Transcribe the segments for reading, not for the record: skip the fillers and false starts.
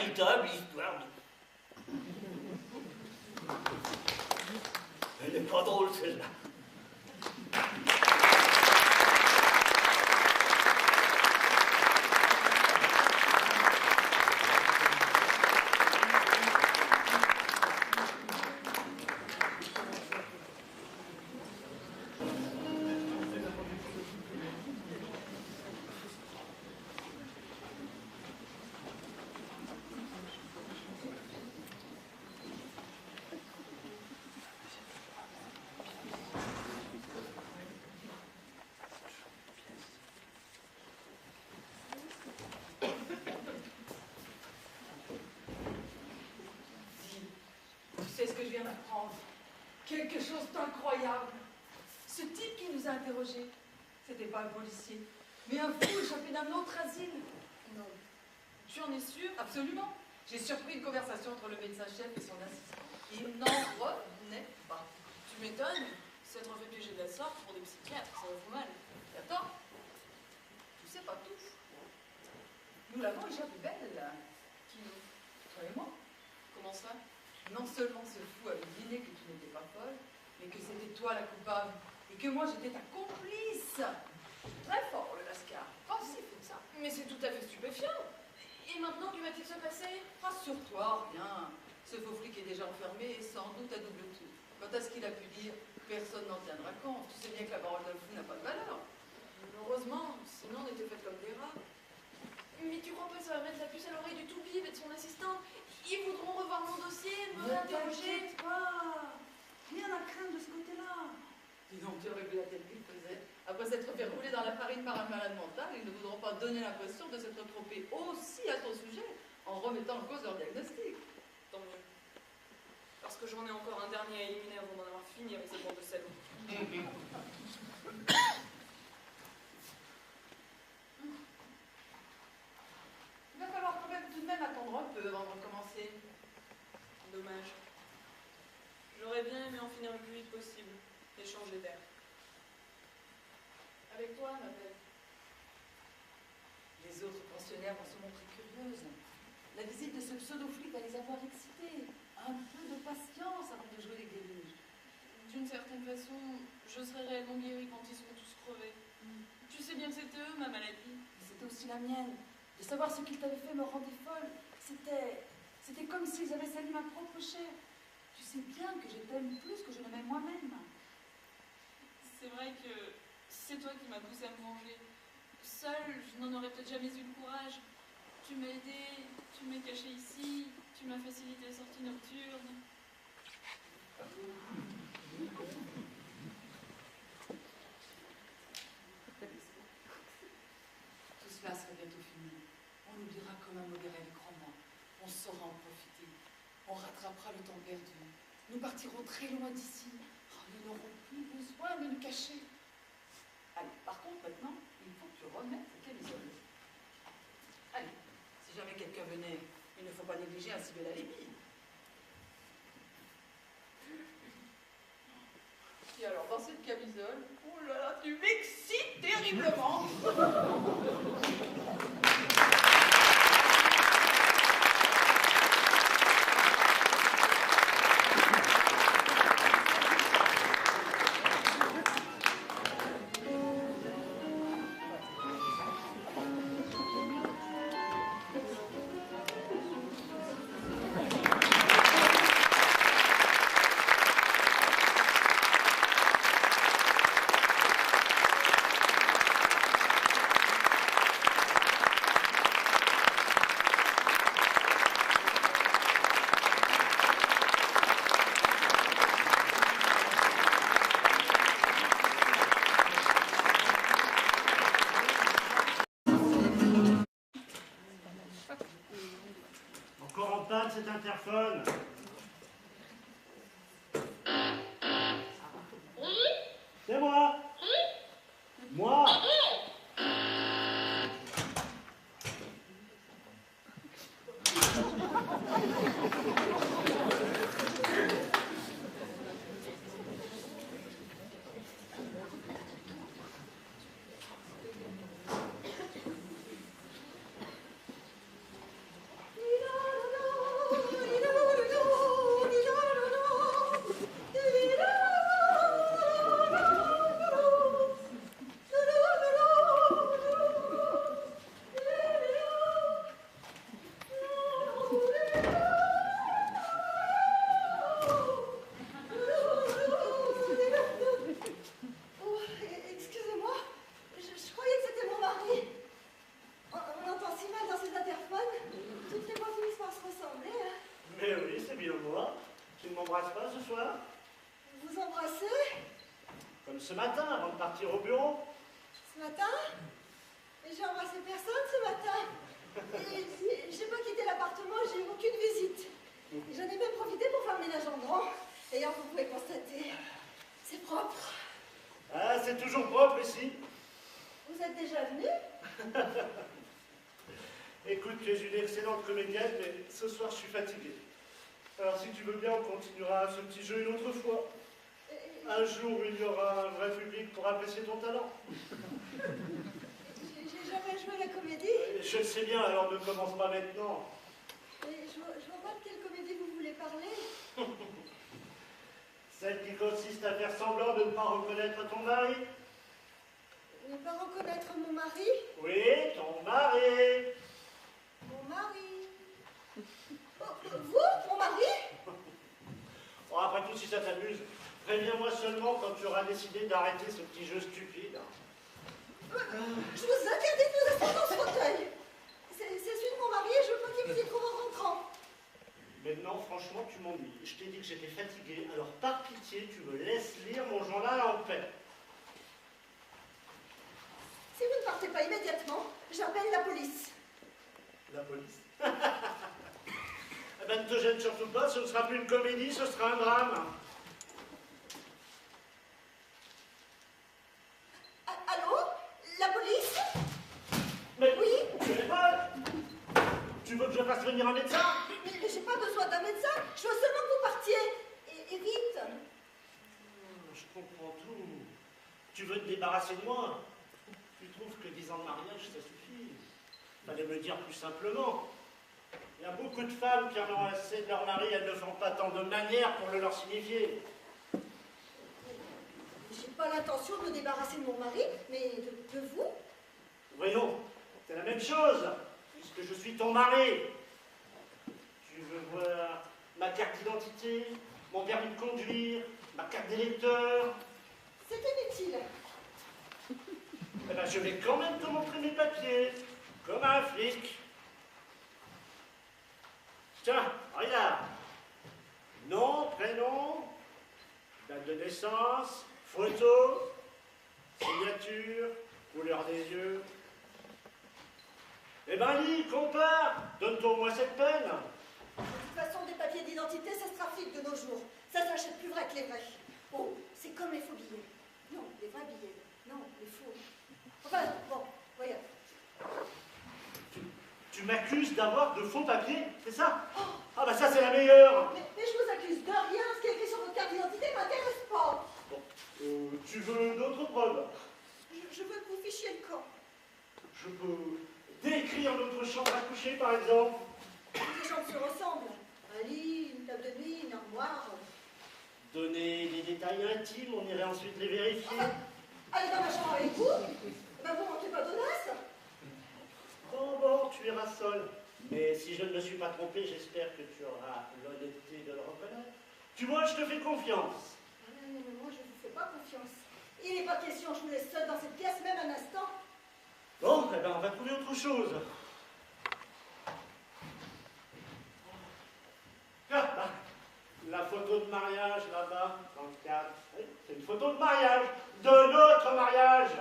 véritable histoire de... Elle n'est pas drôle, celle-là. C'est ce que je viens d'apprendre. Quelque chose d'incroyable. Ce type qui nous a interrogés, c'était pas un policier, mais un fou échappé d'un autre asile. Non. Tu en es sûre? Absolument. J'ai surpris une conversation entre le médecin-chef et son assistant. Il n'en revenait pas. Tu m'étonnes. S'être fait piéger de la sorte pour des psychiatres, ça va vous mal. Et attends, tu sais pas tout. Nous l'avons échappé belle. Qui nous? Toi et moi. Comment ça? Non seulement ce fou avait deviné que tu n'étais pas folle, mais que c'était toi la coupable, et que moi j'étais ta complice. Très fort le Lascar, pensif tout ça. Mais c'est tout à fait stupéfiant. Et maintenant, que va-t-il se passer? Rassure-toi, rien. Ce faux flic est déjà enfermé et sans doute à double tour. Quant à ce qu'il a pu dire, personne n'en tiendra compte. Tu sais bien que la parole d'un fou n'a pas de valeur. Heureusement, sinon on était faites comme des rats. Mais tu crois pas que ça va mettre la puce à l'oreille du toubib et de son assistant? Ils voudront revoir mon dossier, me réinterroger. Ne t'inquiète pas. Rien à craindre de ce côté-là. Dis donc, tu aurais vu la tête qu'il faisait. Après s'être fait rouler dans la farine par un malade mental, ils ne voudront pas donner l'impression de s'être trompés aussi à ton sujet en remettant en cause leur diagnostic. Tant mieux. Parce que j'en ai encore un dernier à éliminer avant d'en avoir fini avec cette bande de salauds. Il va falloir quand même tout de même attendre un peu avant de recommencer. Dommage. J'aurais bien aimé en finir le plus vite possible et changer d'air. Avec toi, ma belle. Les autres pensionnaires vont se montrer curieuses. La visite de ce pseudo-flic va les avoir excités. Un peu de patience avant de jouer les guérilles. D'une certaine façon, je serai réellement guérie quand ils seront tous crevés. Tu sais bien que c'était eux, ma maladie. C'était aussi la mienne. De savoir ce qu'ils t'avaient fait me rendait folle. C'était comme s'ils avaient sali ma propre chair. Tu sais bien que je t'aime plus que je ne m'aime moi-même. C'est vrai que c'est toi qui m'as poussée à me venger. Seule, je n'en aurais peut-être jamais eu le courage. Tu m'as aidée, tu m'as cachée ici, tu m'as facilité les sorties nocturnes. Tout cela sera bientôt fini. On oubliera comme un mauvais rêve grandement. On saura en profiter. On rattrapera le temps perdu. Nous partirons très loin d'ici. Oh, nous n'aurons plus besoin de nous cacher. Allez, par contre, maintenant, il faut que tu remettes ta camisole. Allez, si jamais quelqu'un venait, il ne faut pas négliger un si bel alibi. Et alors, dans cette camisole, oh là là, tu m'excites terriblement. ce matin, avant de partir au bureau. Ce matin? Mais j'ai embrassé personne ce matin. Et j'ai pas quitté l'appartement, j'ai eu aucune visite. Et j'en ai même profité pour faire le ménage en grand. D'ailleurs, vous pouvez constater, c'est propre. Ah, c'est toujours propre ici. Vous êtes déjà venu? Écoute, tu es une excellente comédienne, mais ce soir, je suis fatigué. Alors, si tu veux bien, on continuera ce petit jeu une autre fois. Un jour où il y aura un vrai public pour apprécier ton talent. J'ai jamais joué la comédie. Je le sais bien, alors ne commence pas maintenant. Et je vois pas de quelle comédie vous voulez parler. Celle qui consiste à faire semblant de ne pas reconnaître ton mari. Ne pas reconnaître mon mari? Oui, ton mari. Mon mari. Oh, vous, mon mari? Bon, après tout, si ça t'amuse, préviens-moi seulement quand tu auras décidé d'arrêter ce petit jeu stupide. Je vous interdis de vous asseoir dans ce fauteuil. C'est celui de mon mari et je veux pas qu'il vous y trouve en rentrant. Maintenant, franchement, tu m'ennuies. Je t'ai dit que j'étais fatigué, alors par pitié, tu me laisses lire mon journal en paix. Si vous ne partez pas immédiatement, j'appelle la police. La police. Eh ben, ne te gêne surtout pas, ce ne sera plus une comédie, ce sera un drame. Allô? La police? Mais Oui? tu es folle. Tu veux que je fasse venir un médecin? Mais j'ai pas besoin d'un médecin, je veux seulement que vous partiez. Et vite. Je comprends tout. Tu veux te débarrasser de moi? Tu trouves que 10 ans de mariage, ça suffit? Fallait me le dire plus simplement. Il y a beaucoup de femmes qui en ont assez de leur mari, elles ne font pas tant de manières pour le leur signifier. J'ai pas l'intention de me débarrasser de mon mari, mais de vous. Voyons, c'est la même chose, puisque je suis ton mari. Tu veux voir ma carte d'identité, mon permis de conduire, ma carte d'électeur? C'est inutile. Eh ben, je vais quand même te montrer mes papiers, comme un flic. Tiens, regarde. Nom, prénom, date de naissance, photo, signature, couleur des yeux. Eh ben, lis, compare, donne-toi au moins cette peine. De toute façon, des papiers d'identité, ça se trafique de nos jours. Ça s'achète plus vrai que les vrais. Oh, c'est comme les faux billets. Non, les vrais billets. Non, les faux. Enfin, bon, voyons. Tu m'accuses d'avoir de faux papiers, c'est ça? Ah bah ça c'est la meilleure. Mais je vous accuse de rien. Ce qui est écrit sur votre carte d'identité m'intéresse pas. Bon, tu veux d'autres preuves? Je veux que vous fichiez le camp. Je peux décrire notre chambre à coucher par exemple. Les chambres se ressemblent. Un lit, une table de nuit, une armoire. Donner des détails intimes, on irait ensuite les vérifier. Allez dans ma chambre avec vous. Ben vous manquez pas d'audace. Bon, tu iras seul. Mais si je ne me suis pas trompé, j'espère que tu auras l'honnêteté de le reconnaître. Tu vois, je te fais confiance. Mais moi, je ne vous fais pas confiance. Il n'est pas question, je vous laisse seul dans cette pièce, même un instant. Bon, eh ben on va trouver autre chose. Ah, bah, la photo de mariage là-bas, dans le cadre. Oui, c'est une photo de mariage, de notre mariage.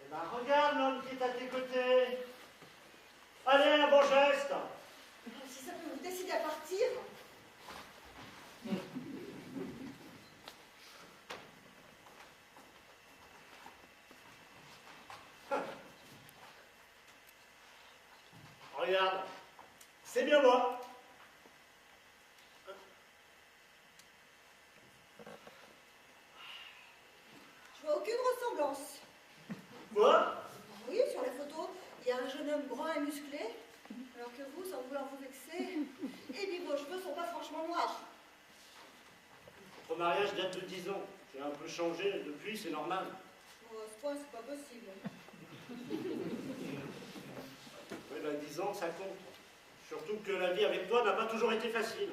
Eh ben regarde l'homme qui est à tes côtés. Allez, un bon geste. Si ça peut vous décider à partir. Regarde, c'est bien moi. Je vois aucune ressemblance. Moi? Oui, sur la photo, il y a un jeune homme brun et musclé, alors que vous, sans vouloir vous vexer, et puis vos cheveux sont pas franchement noirs. Notre mariage date de 10 ans. J'ai un peu changé depuis, c'est normal. Bon, à ce point, c'est pas possible. Oui, ben 10 ans, ça compte. Surtout que la vie avec toi n'a pas toujours été facile.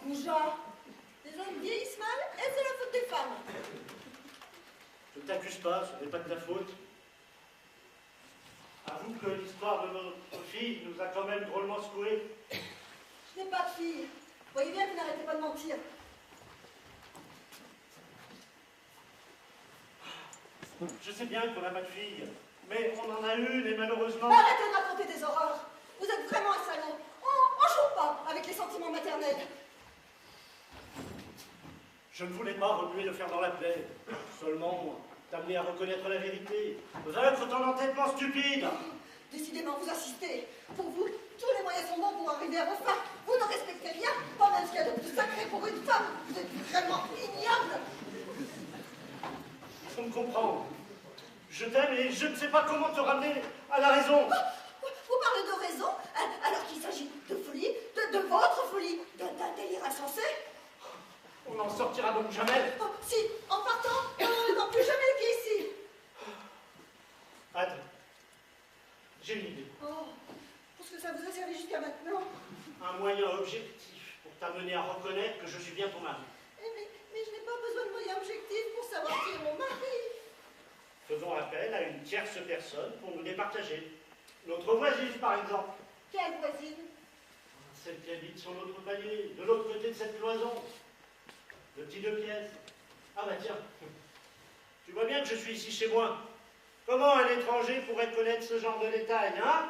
Goujat, les hommes vieillissent mal, et c'est la faute des femmes. Je ne t'accuse pas, ce n'est pas de ta faute. Avoue que l'histoire de notre fille nous a quand même drôlement secoués. Je n'ai pas de fille. Voyez bien que vous n'arrêtez pas de mentir. Je sais bien qu'on n'a pas de fille, mais on en a une et malheureusement... Arrêtez de raconter des horreurs. Vous êtes vraiment un salaud. On joue pas avec les sentiments maternels. Je ne voulais pas remuer le fer dans la plaie, seulement t'amener à reconnaître la vérité, vaincre ton entêtement stupide. Décidément, vous insistez. Pour vous, tous les moyens sont bons pour arriver à vos fins. Vous ne respectez rien, pas même ce qu'il y a de plus sacré pour une femme. Vous êtes vraiment ignoble. Il faut me comprendre. Je t'aime et je ne sais pas comment te ramener à la raison. Vous parlez de raison, alors qu'il s'agit de folie, de votre folie, d'un délire insensé. On n'en sortira donc jamais. Oh, si, en partant, on n'en plus jamais les pieds ici. Attends. J'ai une idée. Oh, parce que ça vous a servi jusqu'à maintenant. Un moyen objectif pour t'amener à reconnaître que je suis bien ton mari. Mais je n'ai pas besoin de moyens objectifs pour savoir qui est mon mari. Faisons appel à une tierce personne pour nous départager. Notre voisine, par exemple. Quelle voisine? Celle qui habite sur notre palier, de l'autre côté de cette cloison. Le petit 2 pièces. Ah bah tiens, tu vois bien que je suis ici chez moi. Comment un étranger pourrait connaître ce genre de détails, hein?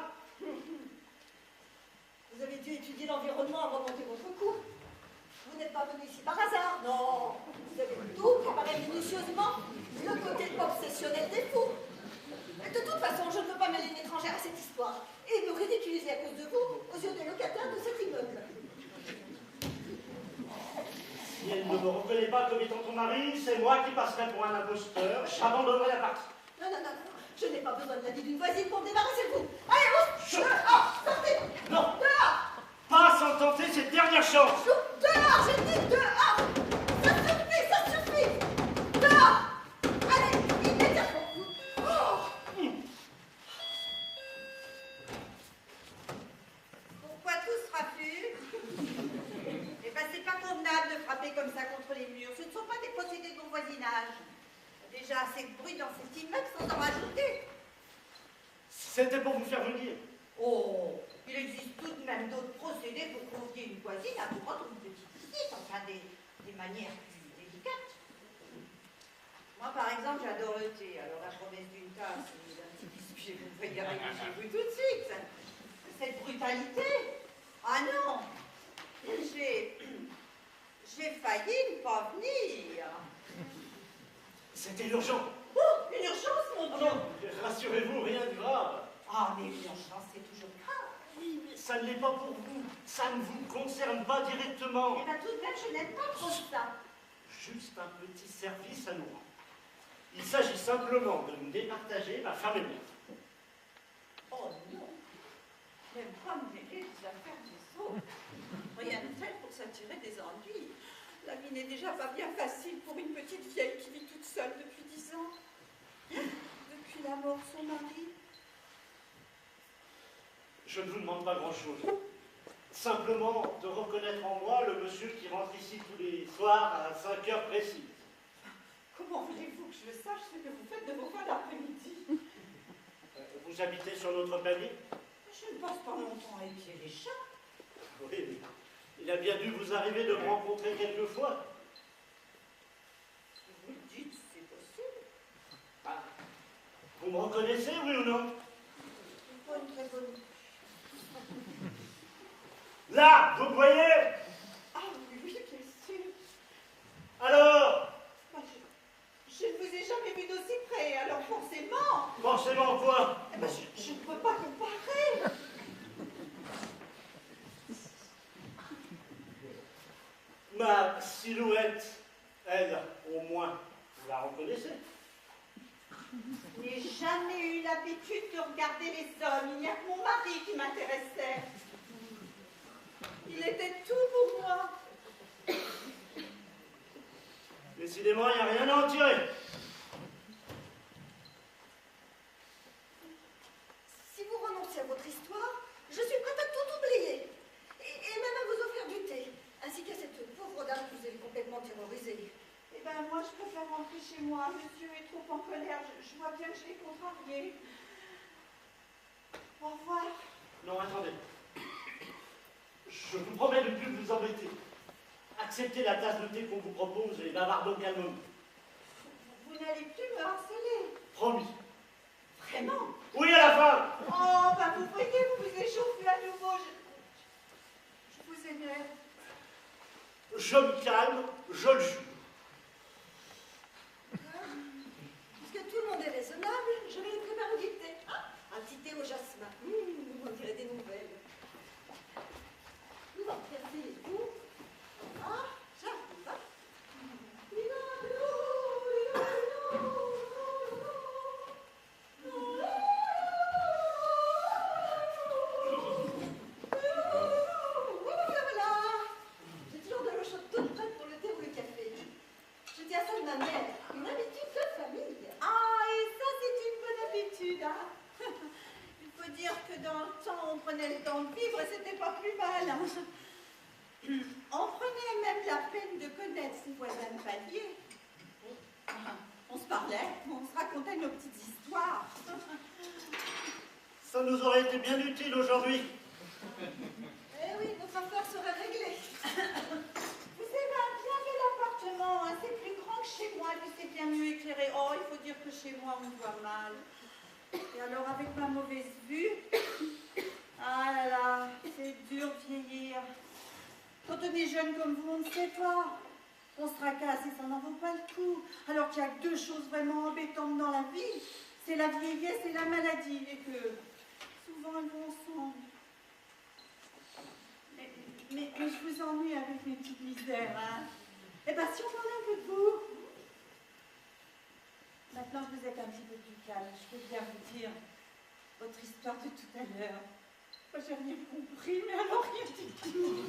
Vous avez dû étudier l'environnement avant de monter votre coup. Vous n'êtes pas venu ici par hasard, non. Vous avez tout préparé minutieusement, le côté obsessionnel des fous. Et de toute façon, je ne veux pas mêler une étrangère à cette histoire et me ridiculiser à cause de vous aux yeux des locataires de cet immeuble. Si elle ne me reconnaît pas comme étant ton mari, c'est moi qui passerai pour un imposteur. J'abandonnerai la partie. Non, non, non, non. Je n'ai pas besoin de l'avis d'une voisine pour me débarrasser de vous. Allez, vous dehors, sortez. Non, Dehors. pas sans tenter cette dernière chance. Dehors, j'ai dit dehors. Ça suffit. Dehors. Allez, immédiatement. Oh. Pourquoi tous frappés? Eh ben, c'est pas convenable de frapper comme ça contre les murs. Ce ne sont pas des possédés de mon voisinage. Il y a déjà assez de bruit dans cet immeuble sans en rajouter. C'était pour vous faire venir. Oh, il existe tout de même d'autres procédés pour convier une voisine à vous rendre une petite visite, enfin des manières plus délicates. Moi, par exemple, j'adore le thé. Alors, la promesse d'une tasse et d'un petit biscuit, vous pouvez y arriver chez vous tout de suite. Cette brutalité. Ah non, j'ai failli ne pas venir. C'était urgent. Oh, une urgence, mon Ah Dieu. non, rassurez-vous, rien de grave. Ah, mais une urgence, c'est toujours grave. Oui, mais ça ne l'est pas pour vous. Ça ne vous concerne pas directement. Eh bien, tout de même, je n'aime pas trop ça. Juste un petit service à nous rendre. Il s'agit simplement de nous départager, ma femme et moi. Oh non, même pas me mêler des affaires des autres. Rien de tel pour s'attirer des ennuis. La vie n'est déjà pas bien facile pour une petite vieille qui vit toute seule depuis 10 ans. Depuis la mort de son mari. Je ne vous demande pas grand-chose. Simplement de reconnaître en moi le monsieur qui rentre ici tous les soirs à 5 heures précises. Comment voulez-vous que je sache ce que vous faites de vos fins d'après-midi? Vous habitez sur notre palier? Je ne passe pas mon temps à épier les chats. Oui, mais il a bien dû vous arriver de me rencontrer quelquefois. Si vous le dites, c'est possible. Ah, vous me reconnaissez, oui ou non? C'est pas une très bonne idée. Là, vous voyez? Ah oui, oui, bien sûr. Alors? Moi, je ne vous ai jamais vu d'aussi près, alors forcément. Forcément quoi? Eh ben, je ne peux pas comparer. Ma silhouette, elle, au moins, vous la reconnaissez? Je n'ai jamais eu l'habitude de regarder les hommes. Il n'y a que mon mari qui m'intéressait. Il était tout pour moi. Décidément, il n'y a rien à en tirer. Si vous renoncez à votre histoire, je suis prête à tout oublier. Et même à vous offrir du thé, ainsi qu'à cette pauvre dame que vous avez complètement terrorisée. Eh bien, moi, je préfère rentrer chez moi. Monsieur est trop en colère. Je vois bien que je l'ai contrarié. Au revoir. Non, attendez. Je vous promets de ne plus vous embêter. Acceptez la tasse de thé qu'on vous propose et bavardons calmement. Vous n'allez plus me harceler. Promis. Vraiment? Oui, à la fin. Oh, ben vous voyez, vous vous échauffez à nouveau. Je vous aimerais. Je me calme, je le jure. Puisque tout le monde est raisonnable, je vais les préparer au dicté. Ah, un petit thé au jasmin. On dirait des nouvelles. Nous allons faire les coups. Ah, j'arrive. Hein. Voilà. J'ai toujours de l'eau chaude toute prête pour le thé ou le café. Je tiens ça de ma mère, une habitude de famille. Ah, et ça, c'est une bonne habitude, hein. Il faut dire que dans le temps, on prenait le temps de vivre et c'était pas plus mal. Hein. On prenait même la peine de connaître ses voisins de palier. On se parlait, on se racontait nos petites histoires. Ça nous aurait été bien utile aujourd'hui. Eh oui, notre affaire serait réglée. Vous avez un bien bel appartement, hein. C'est plus grand que chez moi, et puis c'est bien mieux éclairé. Oh, il faut dire que chez moi, on voit mal. Et alors, avec ma mauvaise vue, ah là là, c'est dur de vieillir. Quand on est jeune comme vous, on ne sait pas. On se tracasse et ça n'en vaut pas le coup. Alors qu'il y a que deux choses vraiment embêtantes dans la vie, c'est la vieillesse et la maladie, et que souvent elles vont ensemble. Mais je vous ennuie avec mes petites misères, hein. Eh bien, si on parlait un peu de vous. Maintenant que vous êtes un petit peu plus calme, je peux bien vous dire votre histoire de tout à l'heure. Moi, j'ai rien compris, mais alors rien du tout.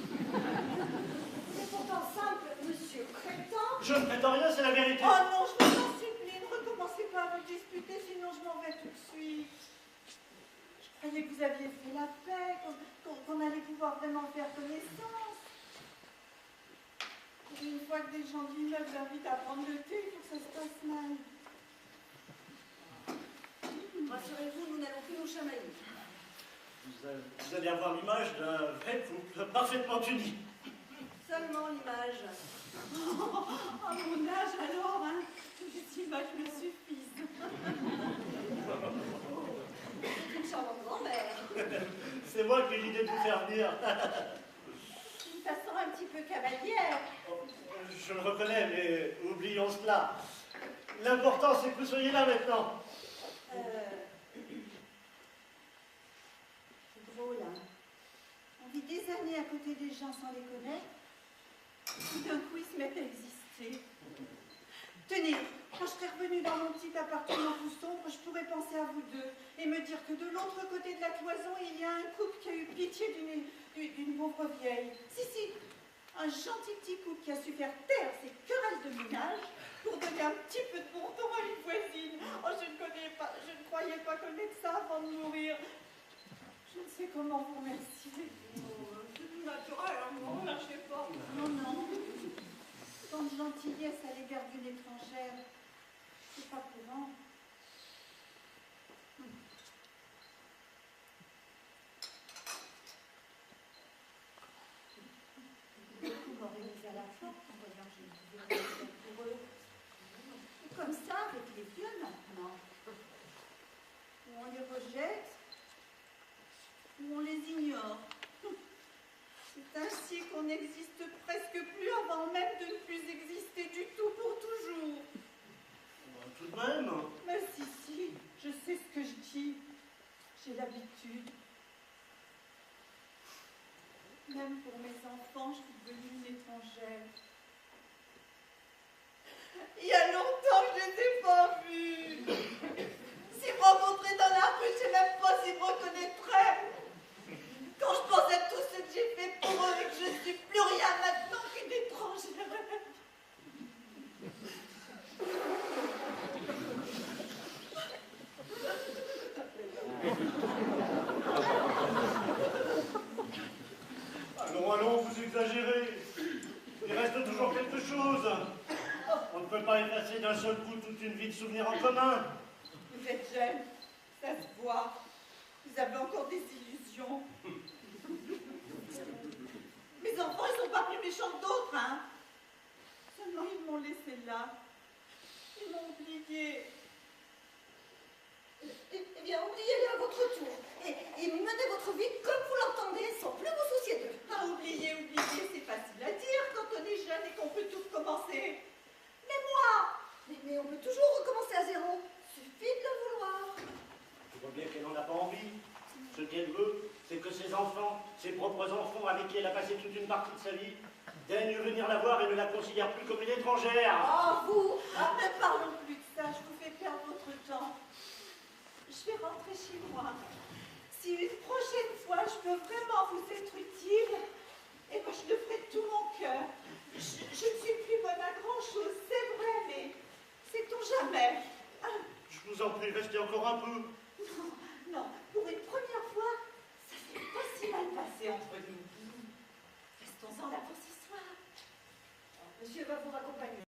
C'est pourtant simple, monsieur Crétin. Je ne prétends rien, c'est la vérité. Oh non, je vous en supplie, ne recommencez pas à me disputer, sinon je m'en vais tout de suite. Je croyais que vous aviez fait la paix, qu'on allait pouvoir vraiment faire connaissance. Et une fois que des gens de l'immeuble invitent à prendre le thé, il faut que ça se passe mal. Rassurez-vous, nous n'allons plus nous chamailler. Vous allez avoir l'image d'un vrai couple parfaitement uni. Seulement l'image. À mon âge alors, hein, cette image me suffise. C'est une charmante grand-mère. C'est moi qui ai l'idée de vous faire venir. D'une façon un petit peu cavalière. Je le reconnais, mais oublions cela. L'important, c'est que vous soyez là maintenant. C'est drôle, hein. On vit des années à côté des gens sans les connaître. Tout d'un coup, ils se mettent à exister. Tenez, quand je serai revenue dans mon petit appartement tout sombre, je pourrais penser à vous deux et me dire que de l'autre côté de la cloison, il y a un couple qui a eu pitié d'une pauvre vieille. Si, un gentil petit couple qui a su faire taire ses querelles de ménage pour donner un petit peu de bon temps à une voisine. Oh, je ne croyais pas connaître ça avant de mourir. Je ne sais comment vous remercier. C'est tout naturel, hein, non, lâchez pas. Non. Tant de gentillesse à l'égard d'une étrangère, c'est pas courant. Beaucoup m'auraient mis à la porte en voyant que je ne pouvais rien faire pour eux. Et comme ça, avec les vieux maintenant, où on les rejette, où on les ignore. C'est ainsi qu'on n'existe presque plus avant même de ne plus exister du tout pour toujours. Tout de même. Mais si, je sais ce que je dis. J'ai l'habitude. Même pour mes enfants, je suis devenue une étrangère. Il y a longtemps que je ne les ai pas vus. S'ils me rencontraient dans la rue, je ne sais même pas s'ils me reconnaîtraient. Quand je pense à tout ce que j'ai fait pour eux et que je ne suis plus rien maintenant qu'une étrangère. Allons, vous exagérez. Il reste toujours quelque chose. On ne peut pas effacer d'un seul coup toute une vie de souvenirs en commun. Vous êtes jeune, ça se voit. Vous avez encore des illusions. Mes enfants, ils sont pas plus méchants que d'autres, hein. Seulement, ils m'ont laissé là. Ils m'ont oublié. Eh bien, oubliez-les à votre tour. Et menez votre vie comme vous l'entendez, sans plus vous soucier d'eux. Ah, oublier, c'est facile à dire quand on est jeune et qu'on peut tout recommencer. Mais moi, Mais on peut toujours recommencer à zéro. Suffit de le vouloir. Tu vois bien qu'elle n'en a pas envie. Ce qu'elle veut, c'est que ses enfants, ses propres enfants avec qui elle a passé toute une partie de sa vie, daignent venir la voir et ne la considèrent plus comme une étrangère. oh vous, ne parlons plus de ça, je vous fais perdre votre temps. Je vais rentrer chez moi. Si une prochaine fois je peux vraiment vous être utile, eh ben je le ferai de tout mon cœur. Je ne suis plus bonne à grand chose, c'est vrai, mais sait-on jamais. Je vous en prie, restez encore un peu. Non, non, pour une première fois, ça s'est pas si mal passé entre nous. Restons-en là pour ce soir. Monsieur va vous raccompagner.